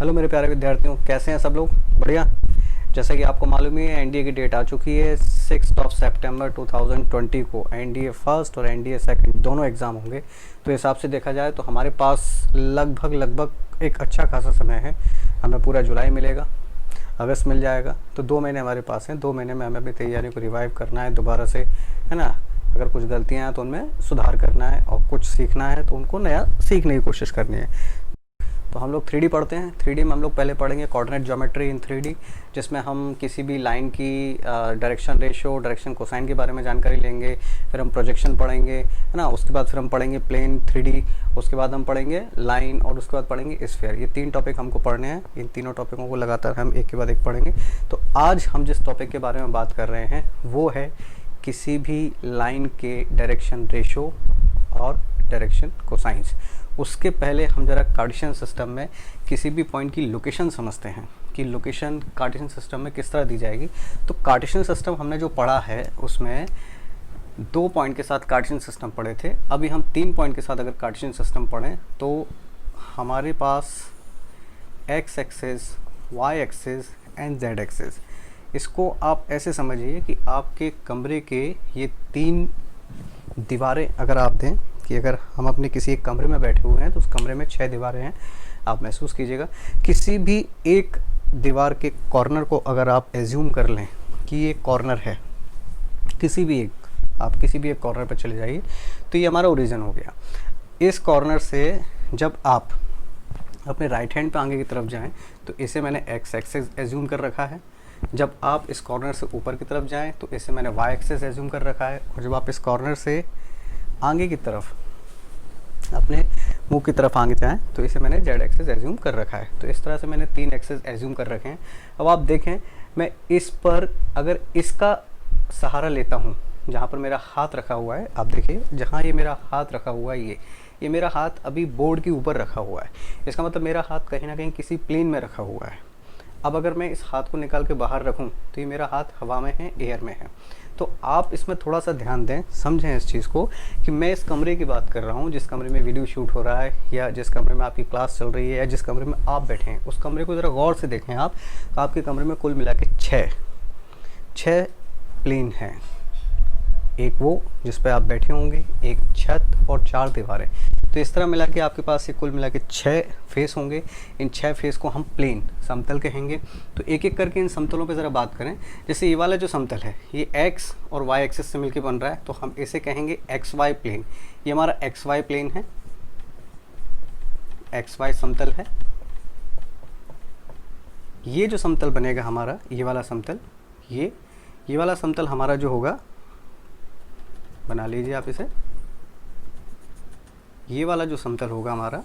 Hello मेरे प्यारे विद्यार्थियों, कैसे हैं सब लोग? बढ़िया। जैसा कि आपको मालूम ही है, एनडीए की डेट आ चुकी है। 6 सितंबर 2020 को एनडीए फर्स्ट और एनडीए सेकंड दोनों एग्ज़ाम होंगे। तो हिसाब से देखा जाए तो हमारे पास लगभग एक अच्छा खासा समय है। हमें पूरा जुलाई मिलेगा, अगस्त मिल जाएगा, तो 2 महीने हमारे पास हैं। 2 महीने में हमें अपनी तैयारी को रिवाइव करना है दोबारा से, है ना। अगर कुछ गलतियाँ हैं तो उनमें सुधार करना है, और कुछ सीखना है तो उनको नया सीखने की कोशिश करनी है। तो हम लोग 3D पढ़ते हैं। 3D में हम लोग पहले पढ़ेंगे कोऑर्डिनेट ज्योमेट्री इन 3D, जिसमें हम किसी भी लाइन की डायरेक्शन रेशियो, डायरेक्शन कोसाइन के बारे में जानकारी लेंगे। फिर हम प्रोजेक्शन पढ़ेंगे, है ना। उसके बाद फिर हम पढ़ेंगे प्लेन 3D। उसके बाद हम पढ़ेंगे लाइन, और उसके बाद पढ़ेंगे स्फीयर। ये 3 टॉपिक हमको पढ़ने हैं। इन तीनों टॉपिकों को लगातार हम एक के बाद एक पढ़ेंगे। तो आज हम जिस टॉपिक के बारे में बात कर रहे हैं वो है किसी भी लाइन के डायरेक्शन रेशियो और डायरेक्शन कोसाइंस। उसके पहले हम ज़रा कार्टेशियन सिस्टम में किसी भी पॉइंट की लोकेशन समझते हैं कि लोकेशन कार्टेशियन सिस्टम में किस तरह दी जाएगी। तो कार्टेशियन सिस्टम हमने जो पढ़ा है उसमें 2 पॉइंट के साथ कार्टेशियन सिस्टम पढ़े थे। अभी हम 3 पॉइंट के साथ अगर कार्टेशियन सिस्टम पढ़ें तो हमारे पास x axis, y axis and z axis. इसको आप ऐसे समझिए कि आपके कमरे के ये 3 दीवारें अगर आप दें, कि अगर हम अपने किसी एक कमरे में बैठे हुए हैं तो उस कमरे में 6 दीवारें हैं। आप महसूस कीजिएगा, किसी भी एक दीवार के कॉर्नर को अगर आप एज्यूम कर लें कि ये कॉर्नर है, किसी भी एक, आप किसी भी एक कॉर्नर पर चले जाइए, तो ये हमारा ओरिजिन हो गया। इस कॉर्नर से जब आप अपने राइट हैंड पे आगे की तरफ जाएं तो इसे मैंने एक्स एक्सिस एज्यूम कर रखा है। जब आप इस कॉर्नर से ऊपर की तरफ जाएं तो इसे मैंने वाई एक्सिस एज्यूम कर रखा है। और जब आप इस कॉर्नर से आगे की तरफ अपने मुंह की तरफ आगे जाएं तो इसे मैंने जेड एक्सिस एज्यूम कर रखा है। तो इस तरह से मैंने 3 एक्सिस एज्यूम कर रखे हैं। अब आप देखें, मैं इस पर अगर इसका सहारा लेता हूं, जहां पर मेरा हाथ रखा हुआ है, आप देखिए जहां ये मेरा हाथ रखा हुआ है, ये मेरा हाथ अभी बोर्ड के ऊपर रखा हुआ है। इसका मतलब मेरा हाथ कहीं ना कहीं किसी प्लेन में रखा हुआ है। अब अगर मैं इस हाथ को निकाल के बाहर रखूं तो ये मेरा हाथ हवा में है, एयर में है। तो आप इसमें थोड़ा सा ध्यान दें, समझें इस चीज़ को कि मैं इस कमरे की बात कर रहा हूँ, जिस कमरे में वीडियो शूट हो रहा है, या जिस कमरे में आपकी क्लास चल रही है, या जिस कमरे में आप बैठे हैं, उस कमरे को ज़रा गौर से देखें आप। तो आपके कमरे में कुल मिला के 6 प्लेन हैं। एक वो जिस पे आप बैठे होंगे, एक छत और 4 दीवारें। तो इस तरह मिला के आपके पास ये कुल मिला के 6 फेस होंगे। इन 6 फेस को हम प्लेन, समतल कहेंगे। तो एक एक करके इन समतलों पे ज़रा बात करें। जैसे ये वाला जो समतल है ये एक्स और वाई एक्सिस से मिलकर बन रहा है, तो हम इसे कहेंगे एक्स वाई प्लेन। ये हमारा एक्स वाई प्लेन है, एक्स वाई समतल है। ये जो समतल बनेगा हमारा, ये वाला समतल, ये वाला समतल हमारा जो होगा, बना लीजिए आप इसे, ये वाला जो समतल होगा हमारा,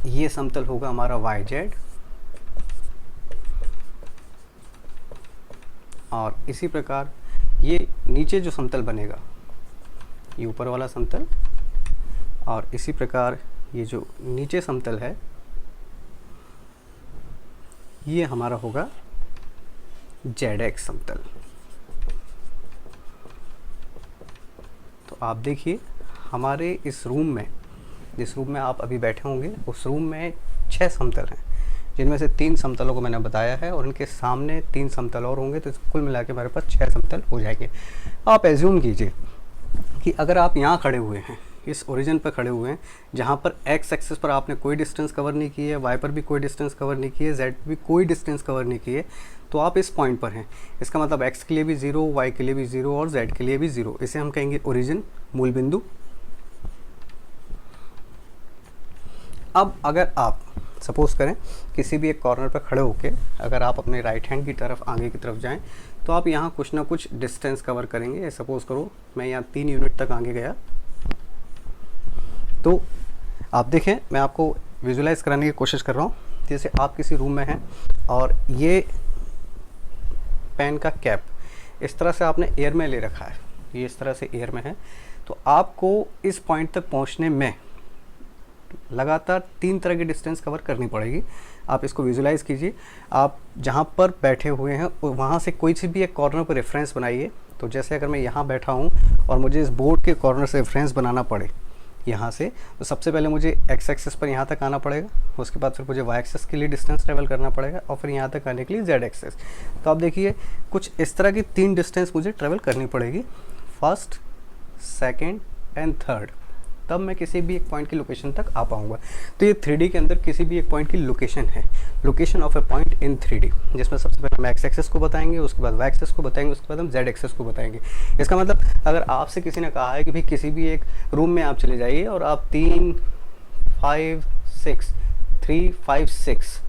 ये समतल होगा हमारा वाई जेड। और इसी प्रकार ये नीचे जो समतल बनेगा, ये ऊपर वाला समतल, और इसी प्रकार ये जो नीचे समतल है ये हमारा होगा जेड एक्स समतल। तो आप देखिए हमारे इस रूम में, जिस रूम में आप अभी बैठे होंगे, उस रूम में 6 समतल हैं, जिनमें से 3 समतलों को मैंने बताया है, और इनके सामने 3 समतल और होंगे। तो कुल मिला के हमारे पास 6 समतल हो जाएंगे। आप एज्यूम कीजिए कि अगर आप यहाँ खड़े हुए हैं, इस ओरिजिन पर खड़े हुए हैं, जहाँ पर एक्स एक्सिस पर आपने कोई डिस्टेंस कवर नहीं की है, वाई पर भी कोई डिस्टेंस कवर नहीं की है, जेड पर भी कोई डिस्टेंस कवर नहीं की है, तो आप इस पॉइंट पर हैं। इसका मतलब एक्स के लिए भी 0, वाई के लिए भी 0 और जेड के लिए भी 0। इसे हम कहेंगे ओरिजिन, मूल बिंदु। अब अगर आप सपोज करें किसी भी एक कॉर्नर पर खड़े होके अगर आप अपने राइट हैंड की तरफ आगे की तरफ जाएं, तो आप यहाँ कुछ ना कुछ डिस्टेंस कवर करेंगे। सपोज करो मैं यहाँ 3 यूनिट तक आगे गया, तो आप देखें मैं आपको विजुलाइज कराने की कोशिश कर रहा हूँ। जैसे आप किसी रूम में हैं और ये पेन का कैप इस तरह से आपने एयर में ले रखा है, ये इस तरह से एयर में है, तो आपको इस पॉइंट तक पहुँचने में लगातार 3 तरह की डिस्टेंस कवर करनी पड़ेगी। आप इसको विजुलाइज कीजिए। आप जहाँ पर बैठे हुए हैं वहाँ से कोई सी भी एक कॉर्नर पर रेफरेंस बनाइए। तो जैसे अगर मैं यहाँ बैठा हूँ और मुझे इस बोर्ड के कॉर्नर से रेफरेंस बनाना पड़े, यहाँ से। तो सबसे पहले मुझे एक्स एक्सिस पर यहाँ तक आना पड़ेगा, उसके बाद फिर मुझे वाई एक्सिस के लिए डिस्टेंस ट्रेवल करना पड़ेगा, और फिर यहाँ तक आने के लिए जेड एक्सिस। तो आप देखिए कुछ इस तरह की 3 डिस्टेंस मुझे ट्रेवल करनी पड़ेगी, फर्स्ट, सेकेंड एंड थर्ड, तब मैं किसी भी एक पॉइंट की लोकेशन तक आ पाऊंगा। तो ये 3D के अंदर किसी भी एक पॉइंट की लोकेशन है, location of A point in 3D, जिसमें सबसे पहले हम एक्स एक्सिस को बताएंगे, उसके बाद वाई एक्सिस को बताएंगे, उसके बाद हम जेड एक्सिस को बताएंगे। इसका मतलब अगर आपसे किसी ने कहा है कि भाई किसी भी एक रूम में आप चले जाइए और आप 3, 5, 6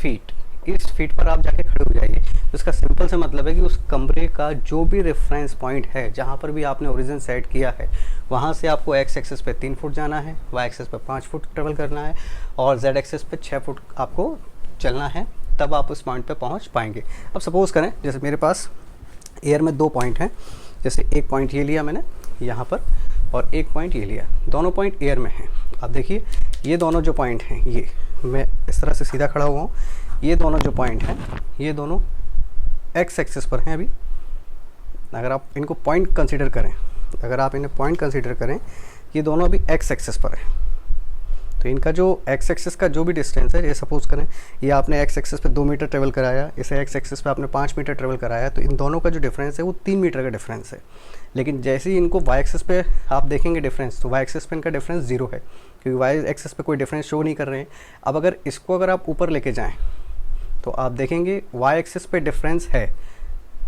फीट, इस फीट पर आप जाके खड़े हो जाइए, तो इसका सिंपल सा मतलब है कि उस कमरे का जो भी रेफरेंस पॉइंट है, जहाँ पर भी आपने ओरिजिन सेट किया है, वहाँ से आपको एक्स एक्सिस पे 3 फुट जाना है, वाई एक्सिस पे 5 फुट ट्रेवल करना है, और जेड एक्सिस पे 6 फुट आपको चलना है, तब आप उस पॉइंट पे पहुँच पाएंगे। अब सपोज़ करें जैसे मेरे पास एयर में 2 पॉइंट हैं, जैसे एक पॉइंट ये लिया मैंने यहाँ पर, और एक पॉइंट ये लिया, दोनों पॉइंट एयर में हैं। अब देखिए ये दोनों जो पॉइंट हैं, ये मैं इस तरह से सीधा खड़ा हुआ हूँ, ये दोनों जो पॉइंट हैं ये दोनों एक्स एक्सिस पर हैं। अभी अगर आप इनको पॉइंट कंसीडर करें, अगर आप इन्हें पॉइंट कंसीडर करें, ये दोनों अभी एक्स एक्सिस पर हैं। तो इनका जो एक्स एक्सिस का जो भी डिस्टेंस है, ये सपोज़ करें ये आपने एक्स एक्सिस पे 2 मीटर ट्रेवल कराया, इसे एक्स एक्सिस पे आपने 5 मीटर ट्रेवल कराया, तो इन दोनों का जो डिफरेंस है वो 3 मीटर का डिफरेंस है। लेकिन जैसे ही इनको वाई एक्सिस पे आप देखेंगे डिफरेंस, तो वाई एक्सिस पे इनका डिफरेंस 0 है, क्योंकि वाई एक्सिस पे कोई डिफरेंस शो नहीं कर रहे हैं। अब अगर इसको अगर आप ऊपर लेके जाएँ तो आप देखेंगे वाई एक्सिस पे डिफरेंस है,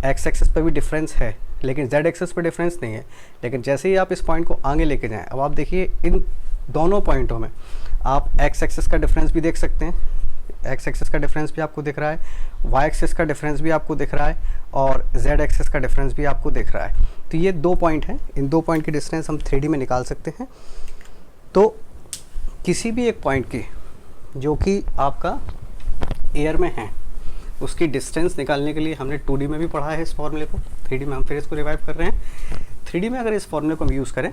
एक्स एक्सिस पे भी डिफरेंस है, लेकिन जेड एक्सिस पे डिफरेंस नहीं है। लेकिन जैसे ही आप इस पॉइंट को आगे लेके जाएं, अब आप देखिए इन दोनों पॉइंटों में आप एक्स एक्सिस का डिफरेंस भी देख सकते हैं, एक्स एक्सिस का डिफरेंस भी आपको दिख रहा है, वाई एक्सिस का डिफरेंस भी आपको दिख रहा है, और जेड एक्सिस का डिफरेंस भी आपको दिख रहा है। तो ये 2 पॉइंट हैं, इन 2 पॉइंट की डिस्टेंस हम 3D में निकाल सकते हैं। तो किसी भी एक पॉइंट की जो कि आपका एयर में है, उसकी डिस्टेंस निकालने के लिए हमने 2D में भी पढ़ा है इस फॉर्मूले को, 3D में हम फिर इसको रिवाइव कर रहे हैं। 3D में अगर इस फॉर्मूले को हम यूज़ करें,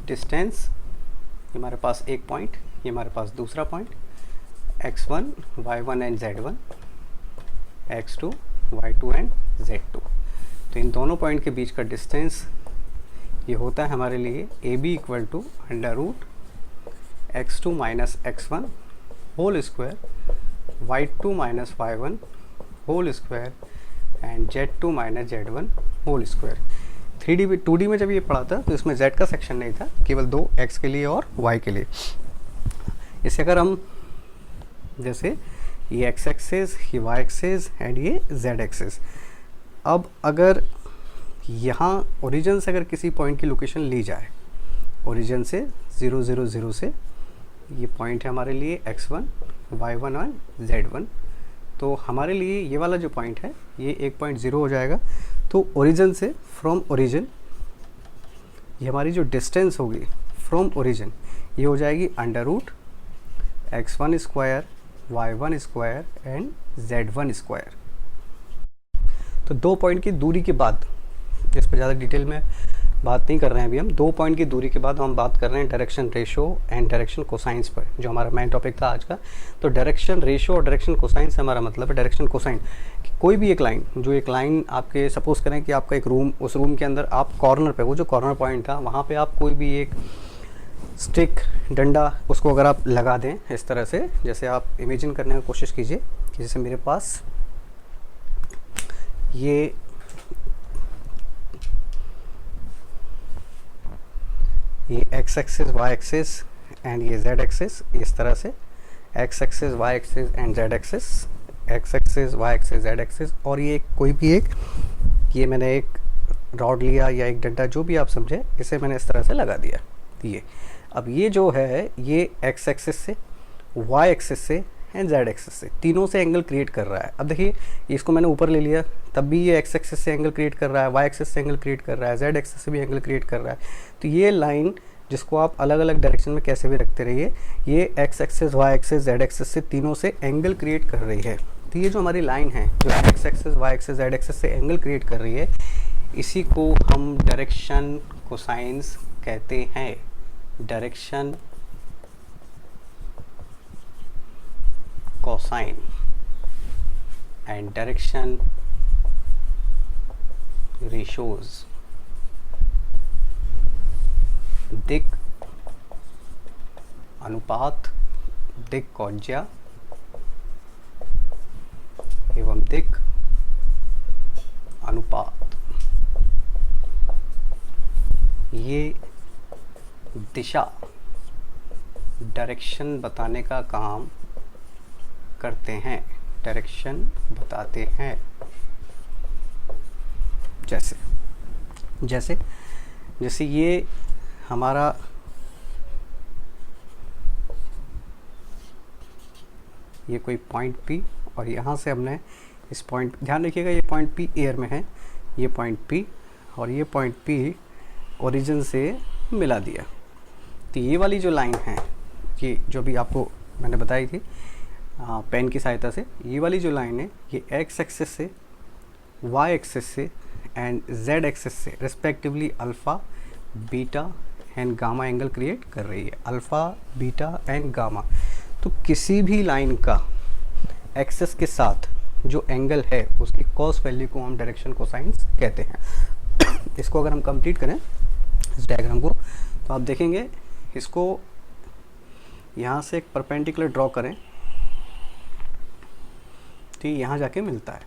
डिस्टेंस ये हमारे पास एक पॉइंट, ये हमारे पास दूसरा point, x1, y1 and z1, x2, y2 and z2। तो इन दोनों पॉइंट के बीच का डिस्टेंस ये होता है हमारे लिए AB equal to √x2 minus x1 whole square, y2 minus y1 whole square and z2 minus z1 whole square. 2D में जब ये पढ़ा था तो इसमें z का सेक्शन नहीं था, केवल 2 x के लिए और y के लिए। इसे अगर हम जैसे ये x एक्सिस, ये y एक्सिस एंड ये z एक्सिस, अब अगर यहाँ ओरिजिन से अगर किसी पॉइंट की लोकेशन ली जाए, ओरिजिन से 0 0 0 से, ये पॉइंट है हमारे लिए x1, y1 और z1, तो हमारे लिए ये वाला जो पॉइंट है ये 1.0 हो जाएगा। तो ओरिजिन से, फ्रॉम ओरिजिन, ये हमारी जो डिस्टेंस होगी फ्रॉम ओरिजिन, ये हो जाएगी √x1 square, y1 square and z1 square. तो 2 पॉइंट की दूरी के बाद, इस पर ज़्यादा डिटेल में बात नहीं कर रहे हैं अभी हम, 2 पॉइंट की दूरी के बाद हम बात कर रहे हैं direction ratio and direction cosines पर, जो हमारा मेन टॉपिक था आज का। तो डायरेक्शन रेशो और डायरेक्शन कोसाइन से हमारा मतलब है डायरेक्शन कोसाइन, कोई भी एक लाइन, जो एक लाइन आपके सपोज करें कि आपका एक रूम, उस रूम के अंदर आप कॉर्नर पे, वो जो कॉर्नर पॉइंट था वहाँ पे आप कोई भी एक स्टिक, डंडा, उसको अगर आप लगा दें इस तरह से, जैसे आप इमेजिन करने की कोशिश कीजिए कि जैसे मेरे पास ये x axis, y axis and ये z एक्सिस, इस तरह से x axis, y axis and z axis, x axis, y axis, z axis, और ये कोई भी एक, ये मैंने एक रॉड लिया या एक डंडा, जो भी आप समझे, इसे मैंने इस तरह से लगा दिया। ये अब ये जो है ये x एक्सिस से, y एक्सिस से एंड z एक्सिस से, तीनों से एंगल क्रिएट कर रहा है। अब देखिए इसको मैंने ऊपर ले लिया, तब भी ये x एक्सिस से एंगल क्रिएट कर रहा है, y एक्सिस से एंगल क्रिएट कर रहा है, z एक्सिस से भी एंगल क्रिएट कर रहा है। तो ये लाइन, जिसको आप अलग अलग डायरेक्शन में कैसे भी रखते रहिए, ये x axis, y axis, z axis से तीनों से एंगल क्रिएट कर रही है। तो ये जो हमारी लाइन है, जो x axis, y axis, z axis से एंगल क्रिएट कर रही है, इसी को हम डायरेक्शन कोसाइंस कहते हैं। Direction cosine and direction ratios, दिक अनुपात, दिक कौज्या एवं दिक अनुपात, ये दिशा डायरेक्शन बताने का काम करते हैं, डायरेक्शन बताते हैं। जैसे जैसे जैसे ये हमारा ये कोई पॉइंट P और यहाँ से हमने इस पॉइंट, ध्यान रखिएगा ये पॉइंट P एयर में है, ये पॉइंट P और ये पॉइंट P ओरिजिन से मिला दिया। तो ये वाली जो लाइन है, ये जो भी आपको मैंने बताई थी पेन की सहायता से, ये वाली जो लाइन है ये एक्स एक्सिस से, वाई एक्सिस से एंड जेड एक्सिस से respectively alpha, beta and gamma angle create कर रही है। Alpha, beta and gamma. तो किसी भी लाइन का एक्सिस के साथ जो एंगल है उसकी कॉस वैल्यू को हम डायरेक्शन कोसाइंस कहते हैं। इसको अगर हम कंप्लीट करें इस डायग्राम को, तो आप देखेंगे इसको यहाँ से एक परपेंडिकुलर ड्रॉ करें तो यहाँ जाके मिलता है।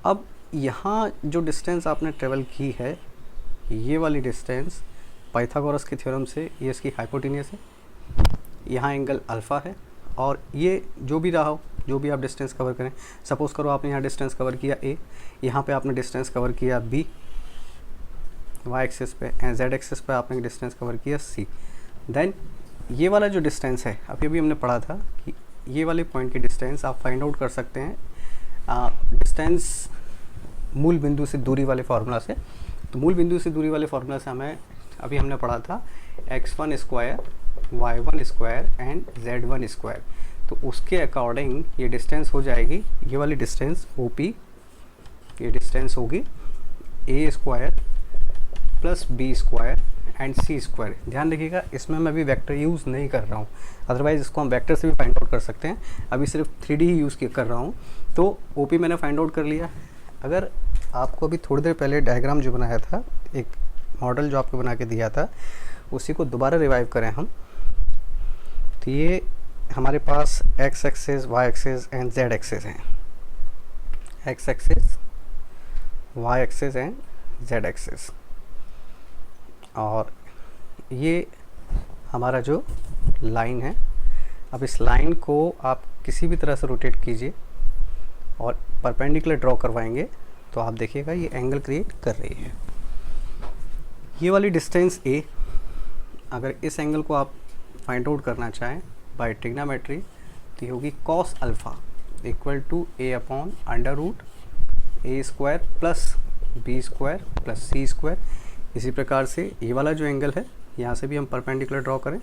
अब यहाँ जो डिस्टेंस आपने ट्रेवल की है, ये वाली डिस्टेंस पाइथागोरस के थ्योरम से ये इसकी हाइपोटेनियस है, यहाँ एंगल अल्फ़ा है, और ये जो भी रहा हो, जो भी आप डिस्टेंस कवर करें, सपोज़ करो आपने यहाँ डिस्टेंस कवर किया A, यहाँ पे आपने डिस्टेंस कवर किया B वाई एक्सिस पे, एंड जेड एक्सिस पे आपने डिस्टेंस कवर किया C। देन ये वाला जो डिस्टेंस है, अभी अभी हमने पढ़ा था कि ये वाले पॉइंट की डिस्टेंस आप फाइंड आउट कर सकते हैं डिस्टेंस मूल बिंदु से दूरी वाले फार्मूला से। तो मूल बिंदु से दूरी वाले फार्मूला से हमें अभी हमने पढ़ा था x1 square, y1 square and z1 square. तो उसके अकॉर्डिंग ये डिस्टेंस हो जाएगी, ये वाली डिस्टेंस OP, ये डिस्टेंस होगी a square plus b square and c square. ध्यान रखिएगा इसमें मैं अभी वेक्टर यूज़ नहीं कर रहा हूँ, अदरवाइज़ इसको हम वेक्टर से भी फाइंड आउट कर सकते हैं। अभी सिर्फ 3D ही यूज़ कर रहा हूँ। तो OP मैंने फाइंड आउट कर लिया। अगर आपको अभी थोड़ी देर पहले डायग्राम जो बनाया था, एक मॉडल जो आपको बना के दिया था, उसी को दोबारा रिवाइव करें हम, तो ये हमारे पास x axis, y axis and z axis हैं। x axis, y axis and z axis, और ये हमारा जो लाइन है। अब इस लाइन को आप किसी भी तरह से रोटेट कीजिए और परपेंडिकुलर ड्रॉ करवाएंगे तो आप देखिएगा ये एंगल क्रिएट कर रही है। ये वाली डिस्टेंस A, अगर इस एंगल को आप फाइंड आउट करना चाहें बाय ट्रिग्नोमेट्री, तो ये होगी cos alpha equal to A upon under root A square plus B square plus C square. इसी प्रकार से ये वाला जो एंगल है, यहाँ से भी हम परपेंडिकुलर ड्रॉ करें,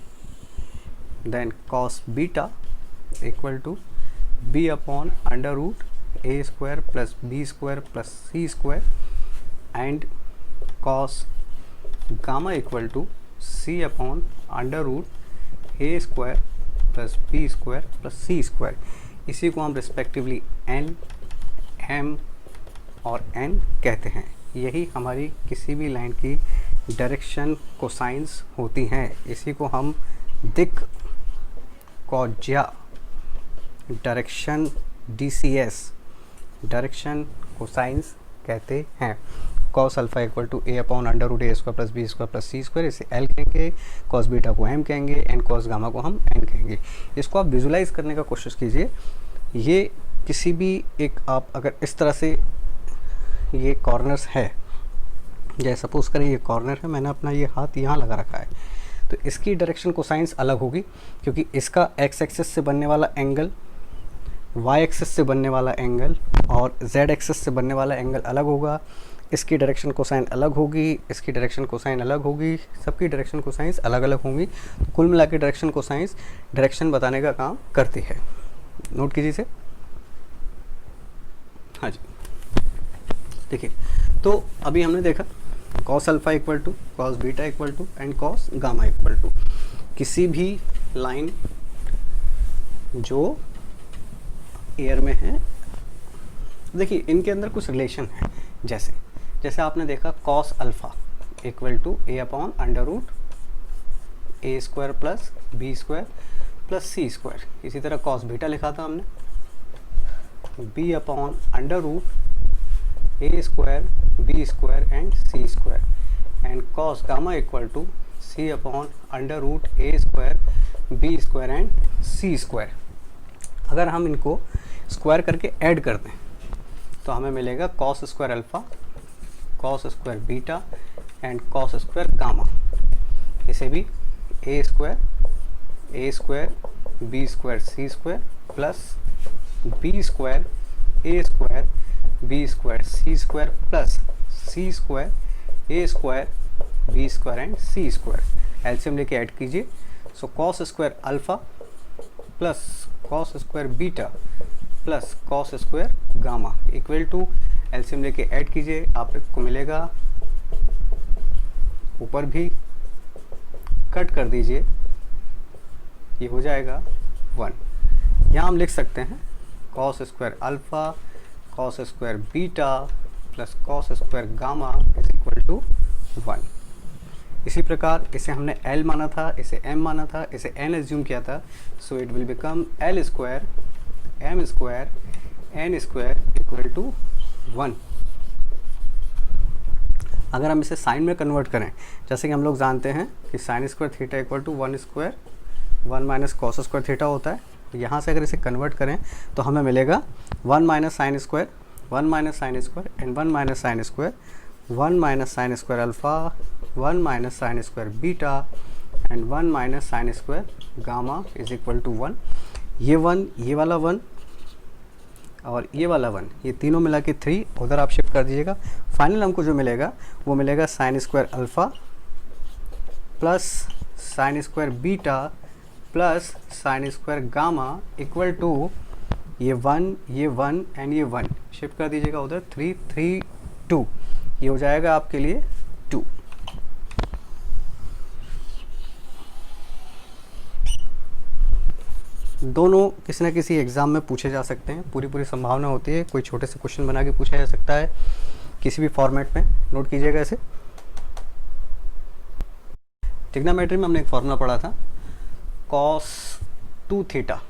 then cos beta equal to B upon under root A square plus B square plus C square and cos gamma equal to C upon under root A square plus B square plus C square. इसी को हम respectively N, M और N कहते हैं। यही हमारी किसी भी लाइन की डायरेक्शन कोसाइंस होती हैं। इसी को हम दिक कौज्या डायरेक्शन DCS डायरेक्शन कोसाइंस कहते हैं। Cos alpha equal to A upon under root A square plus B square plus C square, इसे L कहेंगे, कॉस बीटा को M कहेंगे एंड कॉस गामा को हम N कहेंगे। इसको आप विजुलाइज करने का कोशिश कीजिए। ये किसी भी एक, आप अगर इस तरह से ये कॉर्नर्स है, जैसे सपोज करें ये कॉर्नर है, मैंने अपना ये हाथ यहाँ लगा रखा है, तो इसकी डायरेक्शन कोसाइंस अलग होगी क्योंकि इसका x एक्सिस से बनने वाला एंगल, y एक्सिस से बनने वाला एंगल और z एक्सिस से बनने वाला एंगल अलग होगा। इसकी डायरेक्शन कोसाइन अलग होगी, इसकी डायरेक्शन कोसाइन अलग होगी, सबकी डायरेक्शन कोसाइंस अलग अलग होंगी। तो कुल मिला के डायरेक्शन कोसाइंस डायरेक्शन बताने का काम करती है। नोट कीजिए इसे। हाँ जी, देखिए, तो अभी हमने देखा cos alpha equal to cos beta equal to and cos gamma equal to. किसी भी लाइन जो एयर में है, देखिए इनके अंदर कुछ रिलेशन है। जैसे जैसे आपने देखा cos alpha equal to A upon under root A square plus B square plus C square. इसी तरह कॉस बीटा लिखा था हमने, B upon under root A square B square and C square and cos gamma equal to C upon under root A square B square and C square. अगर हम इनको square करके add कर दें तो हमें मिलेगा cos square alpha, cos square beta and cos square gamma. इसे भी a square B square c square plus B square a square B square c square plus C square a square B square and C square. LCM लेके add कीजिए। So cos square alpha plus cos square beta plus cos square gamma equal to, LCM लेके add कीजिए, आपको मिलेगा, ऊपर भी cut कर दीजिए, ये हो जाएगा 1। यहाँ हम लिख सकते हैं cos square alpha cos square beta plus cos square gamma is equal to 1। इसी प्रकार इसे हमने L माना था, इसे M माना था, इसे N एज्यूम किया था, so it will become L square M square N square equal to 1। अगर हम इसे साइन में कन्वर्ट करें, जैसे कि हम लोग जानते हैं कि sine square theta equal to 1 square 1 minus cos square theta होता है, तो यहाँ से अगर इसे कन्वर्ट करें तो हमें मिलेगा 1 minus sine square 1 minus sine square and 1 minus sine square 1 minus sine square alpha 1 minus sine square beta and 1 minus sine square gamma is equal to 1। ये 1 ये वाला 1 और ये वाला 1, ये तीनों मिला के 3 उधर आप शिफ्ट कर दीजिएगा। फाइनल हमको जो मिलेगा वो मिलेगा sine square alpha plus sine square beta plus sine square gamma equal to ये 1 एंड ये 1 शिफ्ट कर दीजिएगा उधर, 3 3 2, ये हो जाएगा आपके लिए 2। दोनों किसी न किसी एग्ज़ाम में पूछे जा सकते हैं, पूरी संभावना होती है, कोई छोटे से क्वेश्चन बना के पूछा जा सकता है किसी भी फॉर्मेट में, नोट कीजिएगा इसे। ट्रिग्नोमेट्री में हमने एक फॉर्मूला पढ़ा था, cos 2 theta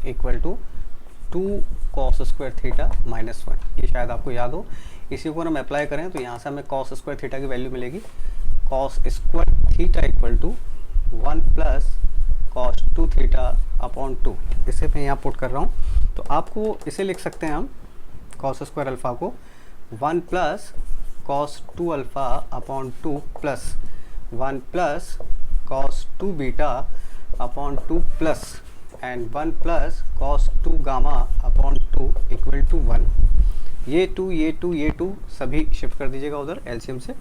equal to 2 cos square theta minus 1, ये शायद आपको याद हो। इसी को हम अप्लाई करें तो यहाँ से हमें cos स्क्वायर थीटा की वैल्यू मिलेगी, cos square theta equal to 1 plus cos 2 theta upon 2। इसे मैं यहाँ पुट कर रहा हूँ, तो आपको इसे लिख सकते हैं हम cos स्क्वायर अल्फ़ा को 1 plus cos 2 alpha upon 2 plus 1 plus cos 2 beta upon 2 plus and 1 plus cos 2 gamma upon 2 equal to 1। ये 2 सभी शिफ्ट कर दीजिएगा उधर एलसीएम से,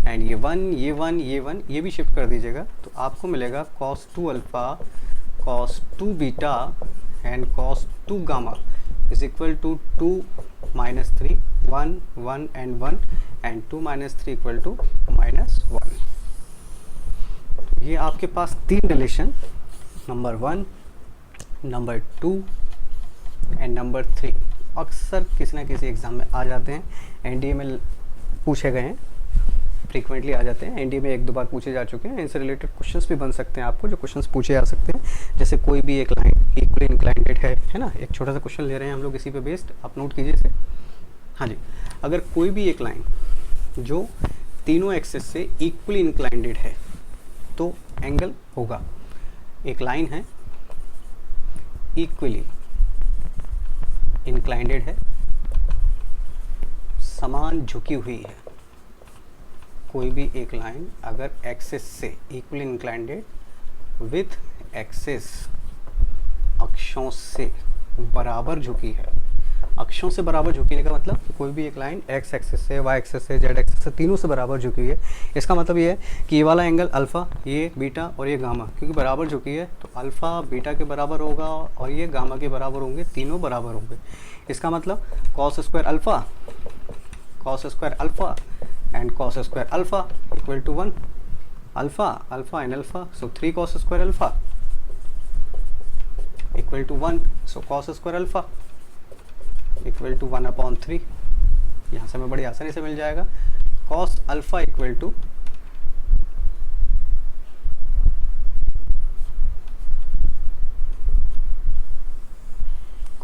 एंड ये 1 ये भी शिफ्ट कर दीजिएगा, तो आपको मिलेगा cos 2 alpha cos 2 beta and cos 2 gamma is equal to 2 minus 3 1 and 1 and 2 minus 3 equal to minus 1। ये आपके पास 3 relation, number 1, number 2 and number 3 अक्सर किसी ना किसी एग्ज़ाम में आ जाते हैं, एनडीए में पूछे गए हैं, फ्रीक्वेंटली आ जाते हैं, एनडीए में 1-2 बार पूछे जा चुके हैं। इनसे रिलेटेड क्वेश्चंस भी बन सकते हैं आपको, जो क्वेश्चंस पूछे जा सकते हैं, जैसे कोई भी एक लाइन इक्वली इंक्लाइंडेड है ना, एक छोटा सा क्वेश्चन ले रहे हैं हम लोग इसी पे बेस्ड, आप नोट कीजिए इसे। हाँ जी, अगर कोई भी एक लाइन जो तीनों एक्सिस से इक्वली इंक्लाइंडेड है तो एंगल होगा। एक लाइन है इक्वली इंक्लाइंडेड है, समान झुकी हुई है, कोई भी एक लाइन अगर एक्सिस से इक्वली इंक्लाइंडेड विथ एक्सिस अक्षों से बराबर झुकी है। अक्षों से बराबर झुकने का मतलब कोई भी एक लाइन एक्स एक्सिस से, वाई एक्सिस से, जेड एक्सिस से, तीनों से बराबर झुकी हुई है। इसका मतलब ये है कि ये वाला एंगल अल्फ़ा, ये बीटा और ये गामा क्योंकि बराबर झुकी है तो अल्फ़ा बीटा के बराबर होगा और ये गामा के बराबर होंगे, तीनों बराबर होंगे। इसका मतलब cos square alpha and cos square alpha equal to 1, alpha and alpha, so 3 cos square alpha equal to 1, so cos square alpha equal to 1/3। यहाँ से हमें बड़ी आसानी से मिल जाएगा cos alpha equal to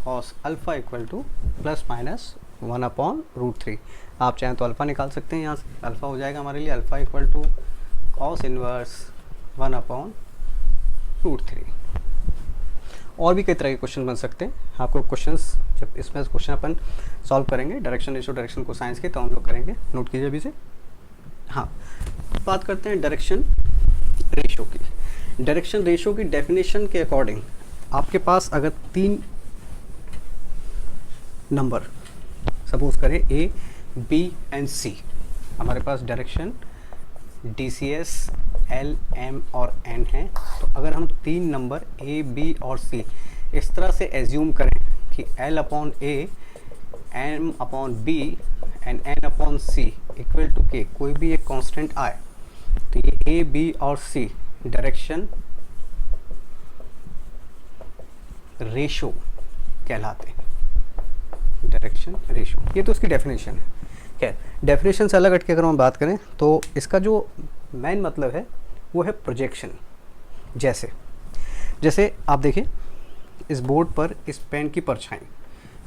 cos alpha equal to plus minus 1/√3। आप चाहें तो अल्फ़ा निकाल सकते हैं, यहाँ से अल्फ़ा हो जाएगा हमारे लिए alpha equal to cos inverse 1/√3। और भी कई तरह के क्वेश्चन बन सकते हैं। आपको क्वेश्चंस जब इसमें क्वेश्चन अपन सॉल्व करेंगे डायरेक्शन रेशियो डायरेक्शन कोसाइंस के, तो हम लोग करेंगे, नोट कीजिए अभी से। हाँ, बात करते हैं डायरेक्शन रेशियो की। डायरेक्शन रेशियो की डेफिनेशन के अकॉर्डिंग आपके पास अगर 3 नंबर सपोज करें A, B एंड C, हमारे पास डायरेक्शन DCS, L, M और N है। तो अगर हम 3 नंबर A, B और C इस तरह से एज्यूम करें कि L/A, M/B and N/C equal to K, कोई भी एक कांस्टेंट आए, तो ये A, B और C डायरेक्शन रेशो कहलाते हैं। डायरेक्शन रेशो, ये तो इसकी डेफिनेशन है। खैर, डेफिनेशन से अलग हटके अगर हम बात करें तो इसका जो मेन मतलब है वो है प्रोजेक्शन। जैसे आप देखिए इस बोर्ड पर इस पेन की परछाई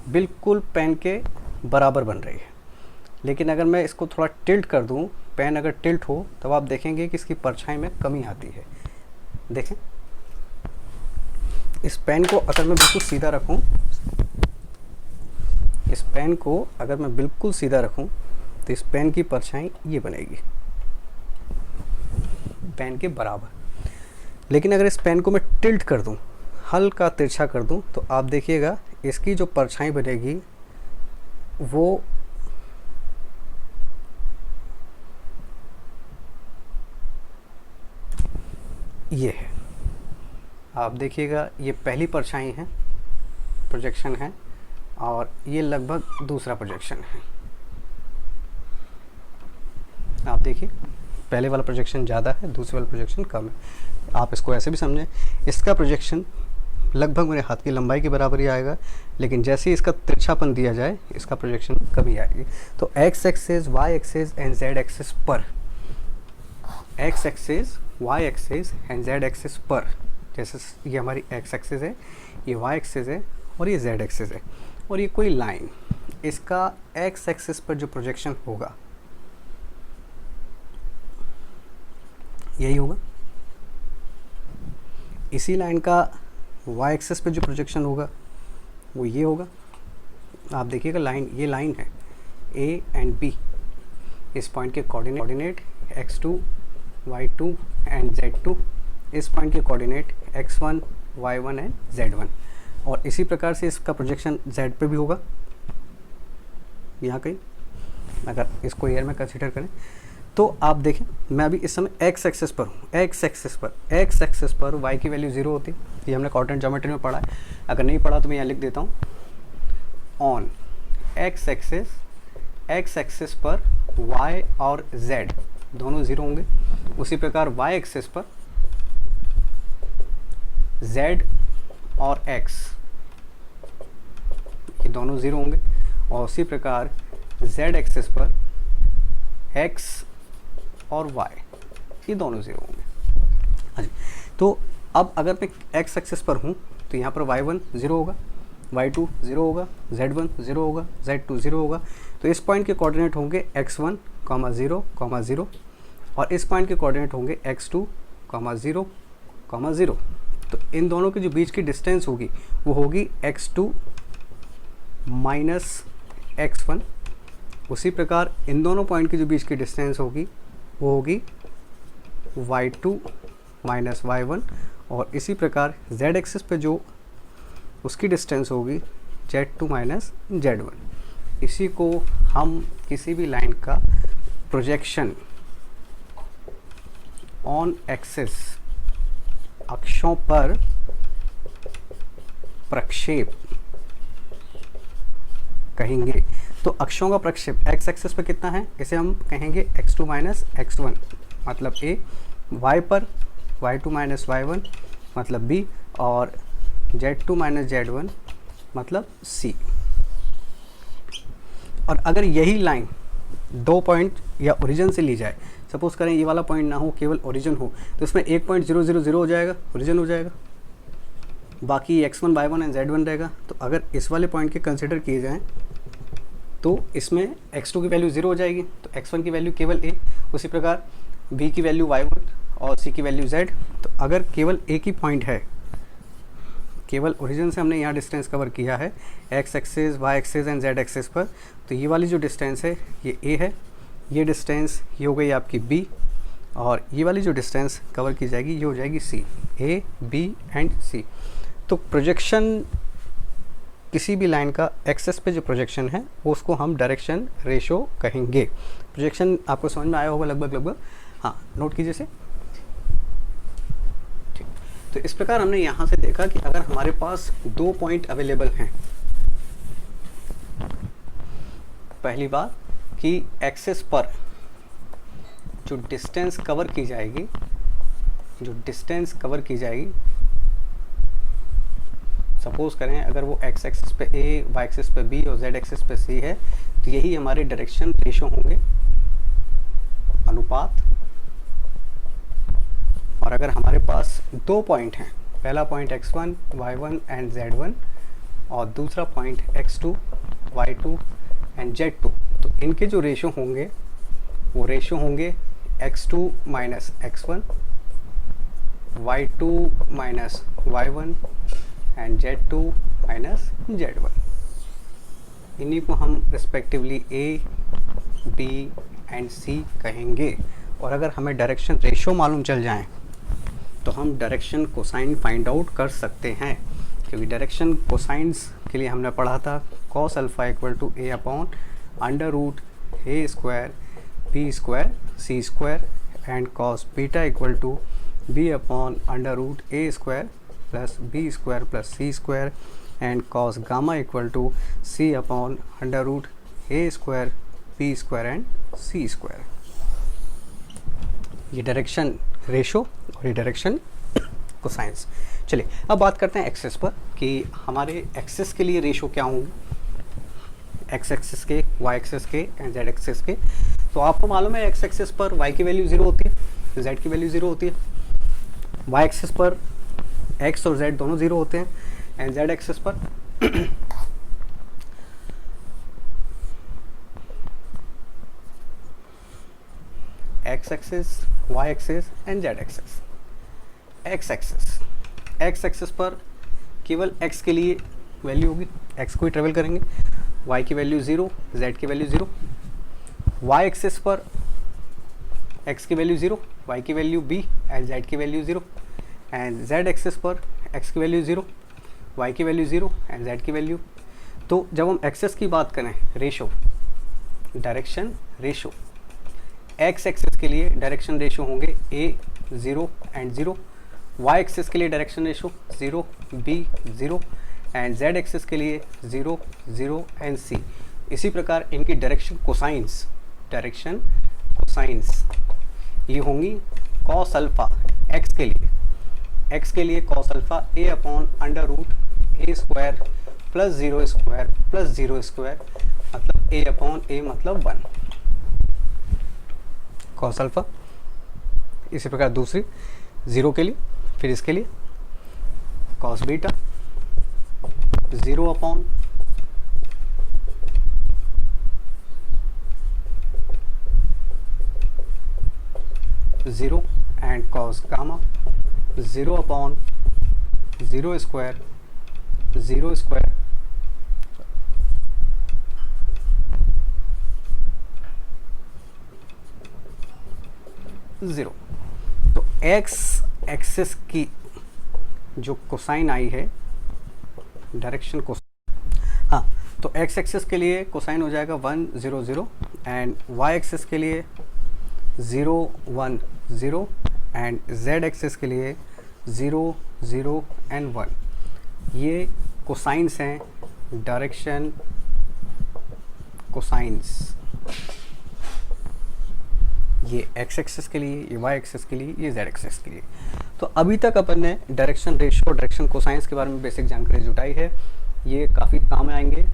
बिल्कुल पेन के बराबर बन रही है, लेकिन अगर मैं इसको थोड़ा टिल्ट कर दूं, पेन अगर टिल्ट हो, तब आप देखेंगे कि इसकी परछाई में कमी आती है। देखें, इस पेन को अगर मैं बिल्कुल सीधा रखूं, इस पेन को अगर मैं बिल्कुल सीधा रखूं, तो इस पेन की परछाई ये बनेगी पेन के बराबर। लेकिन अगर इस पेन को मैं टिल्ट कर दूं, हल्का तिरछा कर दूं, तो आप देखिएगा इसकी जो परछाई बनेगी वो ये है। आप देखिएगा ये पहली परछाई है, प्रोजेक्शन है, और ये लगभग दूसरा प्रोजेक्शन है। आप देखिए पहले वाला प्रोजेक्शन ज़्यादा है, दूसरे वाला प्रोजेक्शन कम है। आप इसको ऐसे भी समझें, इसका प्रोजेक्शन लगभग मेरे हाथ की लंबाई के बराबर ही आएगा, लेकिन जैसे ही इसका तिरछापन दिया जाए, इसका प्रोजेक्शन कमी आएगी। तो x axis, y axis and z axis पर, x axis, y axis and z axis पर, जैसे ये हमारी एक्स एक्सिस है, ये वाई एक्सिस है और ये जेड एक्सिस है, और ये कोई लाइन, इसका एक्स एक्सिस पर जो प्रोजेक्शन होगा यही होगा। इसी लाइन का वाई एक्सिस पे जो प्रोजेक्शन होगा वो ये होगा। आप देखिएगा लाइन, ये लाइन है A एंड B, इस पॉइंट के coordinate x2, y2 and z2, इस पॉइंट के coordinate x1, y1 and z1, और इसी प्रकार से इसका प्रोजेक्शन z पे भी होगा। यहाँ कहीं अगर इसको एयर में कंसीडर करें, तो आप देखें मैं अभी इस समय एक्स एक्सिस पर हूँ, एक्स एक्सिस पर y की वैल्यू 0 होती है। ये हमने कोऑर्डिनेट ज्योमेट्री में पढ़ा है, अगर नहीं पढ़ा तो मैं यहाँ लिख देता हूँ। ऑन एक्स एक्सिस पर y और z दोनों 0 होंगे। उसी प्रकार y एक्सिस पर z और x ये दोनों 0 होंगे, और उसी प्रकार z एक्सिस पर x और y ये दोनों 0 होंगे। हाँ जी, तो अब अगर मैं x एक्सिस पर हूँ तो यहाँ पर y1 0 होगा, y2 0 होगा, z1 0 होगा, z2 0 होगा। तो इस पॉइंट के कोऑर्डिनेट होंगे x1, 0, 0, और इस पॉइंट के कोऑर्डिनेट होंगे x2, 0, 0। तो इन दोनों के जो बीच की डिस्टेंस होगी वो होगी x2 माइनस x1। उसी प्रकार इन दोनों पॉइंट की जो बीच की डिस्टेंस होगी वो होगी y2 माइनस y1, और इसी प्रकार z एक्सिस पे जो उसकी डिस्टेंस होगी z2 माइनस z1। इसी को हम किसी भी लाइन का प्रोजेक्शन ऑन एक्सिस, अक्षों पर प्रक्षेप कहेंगे। तो अक्षों का प्रक्षेप एक्स एक्सिस पर कितना है, इसे हम कहेंगे x2 माइनस x1 मतलब A, y पर y2 माइनस y1 मतलब B, और z2 माइनस z1 मतलब C। और अगर यही लाइन 2 पॉइंट या ओरिजिन से ली जाए, सपोज करें ये वाला पॉइंट ना हो, केवल ओरिजिन हो, तो इसमें 1.000 हो जाएगा, ओरिजिन हो जाएगा। बाकी x1 y1 एंड z1 रहेगा। तो अगर इस वाले पॉइंट के कंसिडर किए जाएँ तो इसमें x2 की वैल्यू 0 हो जाएगी, तो x1 की वैल्यू केवल a, उसी प्रकार b की वैल्यू y1 और c की वैल्यू z। तो अगर केवल एक ही पॉइंट है, केवल ओरिजिन से हमने यहाँ डिस्टेंस कवर किया है x axis, y axis and z axis पर, तो ये वाली जो डिस्टेंस है ये a है, ये डिस्टेंस ये हो गई आपकी b, और ये वाली जो डिस्टेंस कवर की जाएगी ये हो जाएगी c, a b and c। तो प्रोजेक्शन किसी भी लाइन का एक्सेस पे जो प्रोजेक्शन है वो उसको हम डायरेक्शन रेशो कहेंगे। प्रोजेक्शन आपको समझ में आया होगा लगभग, हाँ नोट कीजिए इसे। ठीक, तो इस प्रकार हमने यहाँ से देखा कि अगर हमारे पास 2 पॉइंट अवेलेबल हैं, पहली बात कि एक्सेस पर जो डिस्टेंस कवर की जाएगी, सपोज करें अगर वो x एक्सिस पे a, y एक्सिस पे b और z एक्सिस पे c है, तो यही हमारे डायरेक्शन रेशो होंगे, अनुपात। और अगर हमारे पास 2 पॉइंट हैं, पहला point x1 y1 and z1 और दूसरा point x2 y2 and z2, तो इनके जो रेशो होंगे वो रेशो होंगे x2 minus x1, y2 minus y1 and z2 minus z1। इन्हीं को हम respectively a, b and c कहेंगे। और अगर हमें डायरेक्शन रेशो मालूम चल जाए तो हम डायरेक्शन कोसाइन फाइंड आउट कर सकते हैं, क्योंकि डायरेक्शन कोसाइंस के लिए हमने पढ़ा था cos alpha equal to a upon under root a square b square c square and cos beta equal to b upon under root a square plus B square plus C square and cos gamma equal to C upon under root A square B square and C square. ये direction ratio और ये direction cosines. चलिए अब बात करते हैं access पर कि हमारे एक्सेस के लिए रेशो क्या होंगे, एक्स एक्सिस के, वाई एक्सिस के एंड जेड एक्सिस के। तो आपको मालूम है एक्स एक्सिस पर वाई की वैल्यू 0 होती है, जेड की वैल्यू 0 होती है, वाई एक्सिस पर x और z दोनों 0 होते हैं एंड z एक्सिस पर x axis, y axis and z axis. x axis पर केवल x के लिए वैल्यू होगी, x को ही ट्रेवल करेंगे, y की वैल्यू 0, z की वैल्यू 0। y एक्सिस पर x की वैल्यू 0, y की वैल्यू b एंड z की वैल्यू 0। एंड z एक्सिस पर x की वैल्यू 0, y की वैल्यू 0 एंड z की वैल्यू। तो जब हम एक्सेस की बात करें, ratio, direction ratio, x axis के लिए डायरेक्शन रेशो होंगे a 0 एंड 0, y एक्सिस के लिए direction ratio 0 b 0 and z axis के लिए 0 0 एंड c। इसी प्रकार इनकी डायरेक्शन कोसाइंस ये होंगी cos अल्फा x के लिए cos alpha a upon under root a square plus 0 square plus 0 square, मतलब a अपॉन a मतलब 1 cos अल्फा। इसी प्रकार दूसरी 0 के लिए, फिर इसके लिए cos beta 0 upon zero and cos gamma 0 upon 0 square 0 square zero. तो x एक्सिस की जो कोसाइन आई है डायरेक्शन को, हाँ, तो x एक्सिस के लिए कोसाइन हो जाएगा 1 0 0 एंड y एक्सिस के लिए 0 1 0 एंड z एक्सिस के लिए 0 0 एंड 1। ये कोसाइंस हैं, डायरेक्शन कोसाइंस। ये x एक्सिस के लिए, ये y एक्सिस के लिए, ये z एक्सिस के लिए। तो अभी तक अपन ने डायरेक्शन रेशियो और डायरेक्शन कोसाइंस के बारे में बेसिक जानकारी जुटाई है, ये काफ़ी काम आएंगे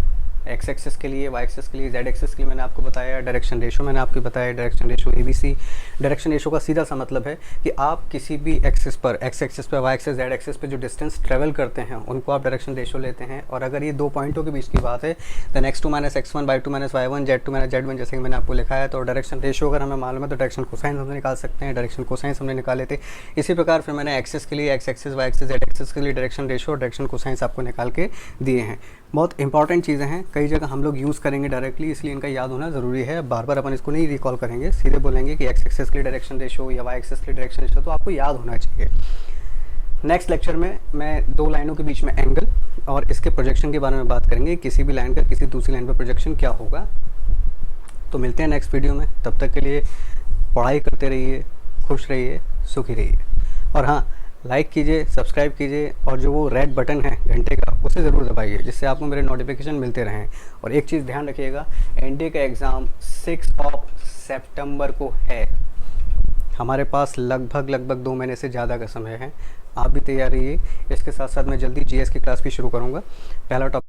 एक्स एक्सिस के लिए, वाई एक्सिस के लिए, जेड एक्सिस के लिए मैंने आपको बताया, डायरेक्शन रेशो मैंने आपको बताया, direction ratio ABC। Direction ratio का सीधा सा मतलब है कि आप किसी भी एक्सिस पर, एक्स एक्सिस पर, वाई एक्सिस, जेड एक्सिस पे जो डिस्टेंस ट्रेवल करते हैं उनको आप डायरेक्शन रेशो लेते हैं। और अगर ये दो पॉइंटों के बीच की बात है then x2 minus x1, y2 minus y1, z2 minus z1, जैसे कि मैंने आपको लिखा है। तो डायरेक्शन रेशो अगर हमें मालूम है तो डायरेक्शन कोसाइन हमने निकाल सकते हैं, डायरेक्शन कोसाइंस हमने निकाले थे। इसी प्रकार फिर मैंने एक्सिस के लिए x axis, y axis, z axis के लिए डायरेक्शन रेशो और डायरेक्शन कोसाइंस आपको निकाल के दिए हैं। बहुत इंपॉर्टेंट चीज़ें हैं, कई जगह हम लोग यूज़ करेंगे डायरेक्टली, इसलिए इनका याद होना ज़रूरी है। बार बार अपन इसको नहीं रिकॉल करेंगे, सीधे बोलेंगे कि एक्स एक्सिस के लिए डायरेक्शन रेशो या वाई एक्सिस के लिए डायरेक्शन रेशो, तो आपको याद होना चाहिए। नेक्स्ट लेक्चर में मैं दो लाइनों के बीच में एंगल और इसके प्रोजेक्शन के बारे में बात करेंगे, किसी भी लाइन का किसी दूसरी लाइन पर प्रोजेक्शन क्या होगा। तो मिलते हैं नेक्स्ट वीडियो में, तब तक के लिए पढ़ाई करते रहिए, खुश रहिए, सुखी रहिए। और हाँ, लाइक कीजिए, सब्सक्राइब कीजिए और जो वो रेड बटन है घंटे का उसे ज़रूर दबाइए, जिससे आपको मेरे नोटिफिकेशन मिलते रहें। और एक चीज़ ध्यान रखिएगा, एनडीए का एग्ज़ाम 6 सितंबर को है। हमारे पास लगभग 2 महीने से ज़्यादा का समय है, आप भी तैयार रहिए। इसके साथ साथ मैं जल्दी जीएस की क्लास भी शुरू करूँगा। पहला टॉपिक